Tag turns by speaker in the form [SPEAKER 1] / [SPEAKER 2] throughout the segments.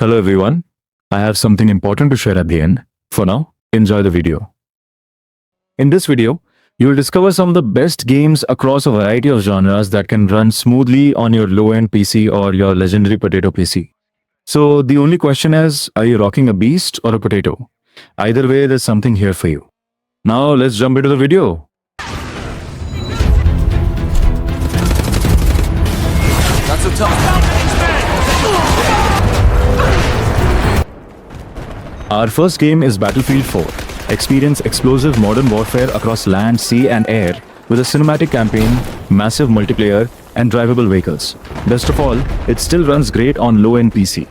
[SPEAKER 1] Hello everyone, I have something important to share at the end. For now, enjoy the video. In this video, you will discover some of the best games across a variety of genres that can run smoothly on your low-end PC or your legendary potato PC. So the only question is, are you rocking a beast or a potato? Either way, there's something here for you. Now let's jump into the video.
[SPEAKER 2] That's a tough.
[SPEAKER 1] Our first game is Battlefield 4. Experience explosive modern warfare across land, sea and air with a cinematic campaign, massive multiplayer and drivable vehicles. Best of all, it still runs great on low-end PC.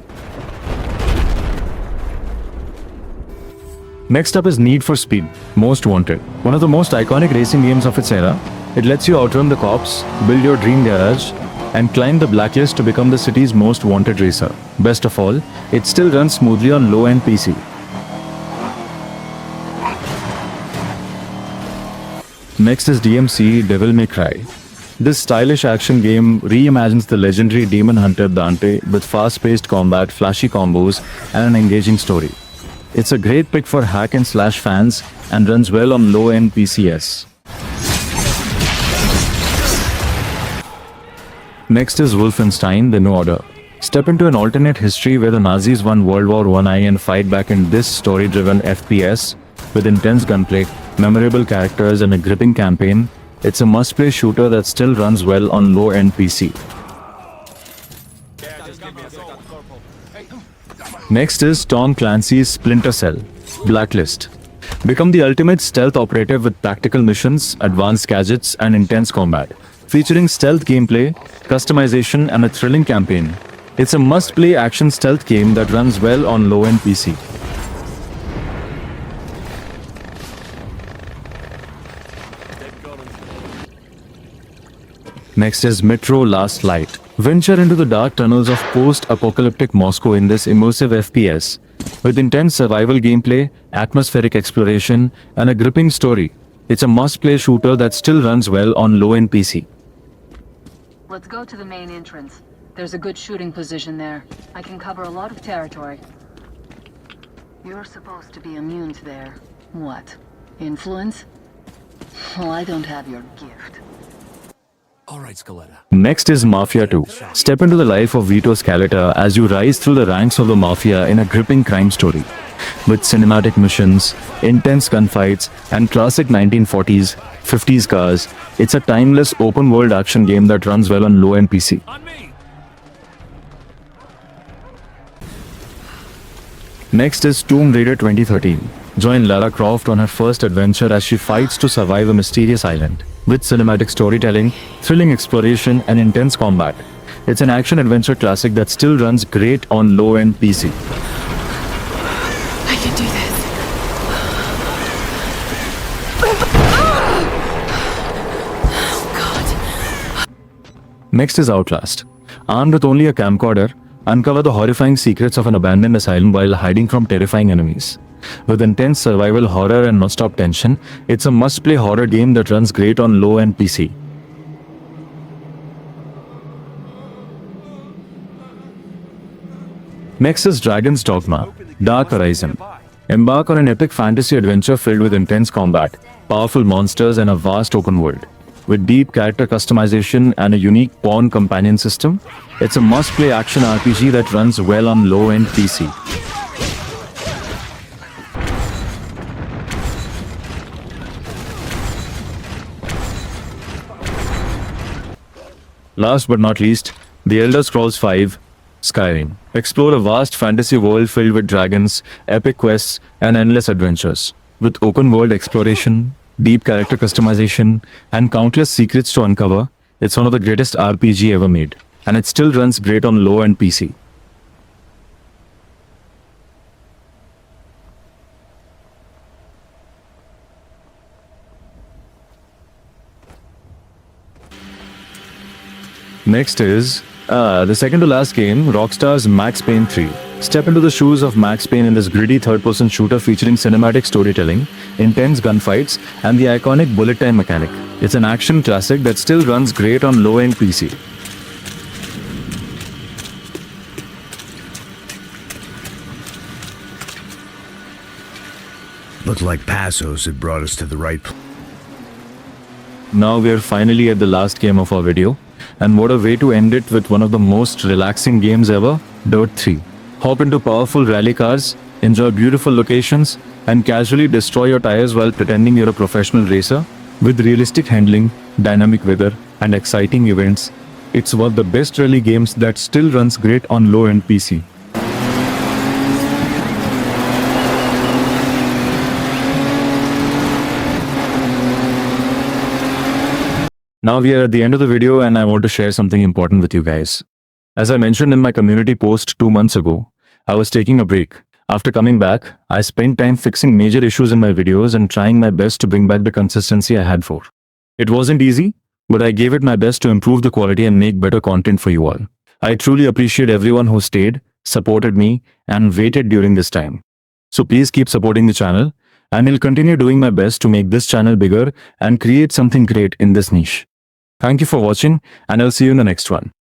[SPEAKER 1] Next up is Need for Speed, Most Wanted. One of the most iconic racing games of its era. It lets you outrun the cops, build your dream garage, and climb the blacklist to become the city's most wanted racer. Best of all, it still runs smoothly on low-end PC. Next is DMC Devil May Cry. This stylish action game reimagines the legendary demon hunter Dante with fast-paced combat, flashy combos, and an engaging story. It's a great pick for hack and slash fans and runs well on low-end PCs. Next is Wolfenstein: The New Order. Step into an alternate history where the Nazis won World War I and fight back in this story-driven FPS with intense gunplay, memorable characters and a gripping campaign. It's a must-play shooter that still runs well on low-end PC. Next is Tom Clancy's Splinter Cell: Blacklist. Become the ultimate stealth operative with tactical missions, advanced gadgets and intense combat. Featuring stealth gameplay, customization and a thrilling campaign. It's a must-play action stealth game that runs well on low-end PC. Next is Metro Last Light. Venture into the dark tunnels of post-apocalyptic Moscow in this immersive FPS. With intense survival gameplay, atmospheric exploration, and a gripping story. It's a must-play shooter that still runs well on low-end PC.
[SPEAKER 3] Let's go to the main entrance. There's a good shooting position there. I can cover a lot of territory. You're supposed to be immune to their... what? Influence? Well, I don't have your gift.
[SPEAKER 2] All right, Scaletta.
[SPEAKER 1] Next is Mafia 2. Step into the life of Vito Scaletta as you rise through the ranks of the Mafia in a gripping crime story. With cinematic missions, intense gunfights, and classic 1940s, 50s cars, it's a timeless open-world action game that runs well on low-end PC. Next is Tomb Raider 2013. Join Lara Croft on her first adventure as she fights to survive a mysterious island. With cinematic storytelling, thrilling exploration, and intense combat. It's an action-adventure classic that still runs great on low-end PC.
[SPEAKER 4] I can do this. Oh, God.
[SPEAKER 1] Next is Outlast. Armed with only a camcorder, uncover the horrifying secrets of an abandoned asylum while hiding from terrifying enemies. With intense survival horror and non-stop tension, it's a must-play horror game that runs great on low-end PC. Next is Dragon's Dogma, Dark Horizon. Embark on an epic fantasy adventure filled with intense combat, powerful monsters and a vast open world. With deep character customization and a unique pawn companion system, it's a must-play action RPG that runs well on low-end PC. Last but not least, The Elder Scrolls V: Skyrim. Explore a vast fantasy world filled with dragons, epic quests, and endless adventures. With open-world exploration, deep character customization, and countless secrets to uncover, it's one of the greatest RPG ever made. And it still runs great on low-end PC. Next is the second to last game, Rockstar's Max Payne 3. Step into the shoes of Max Payne in this gritty third-person shooter featuring cinematic storytelling, intense gunfights, and the iconic bullet time mechanic. It's an action classic that still runs great on low-end PC.
[SPEAKER 5] Looked like Passos had brought us to the right place.
[SPEAKER 1] Now we are finally at the last game of our video, and what a way to end it with one of the most relaxing games ever, Dirt 3. Hop into powerful rally cars, enjoy beautiful locations, and casually destroy your tires while pretending you're a professional racer. With realistic handling, dynamic weather, and exciting events, it's one of the best rally games that still runs great on low-end PC. Now we are at the end of the video and I want to share something important with you guys. As I mentioned in my community post 2 months ago, I was taking a break. After coming back, I spent time fixing major issues in my videos and trying my best to bring back the consistency I had before. It wasn't easy, but I gave it my best to improve the quality and make better content for you all. I truly appreciate everyone who stayed, supported me, and waited during this time. So please keep supporting the channel, and I'll continue doing my best to make this channel bigger and create something great in this niche. Thank you for watching, and I'll see you in the next one.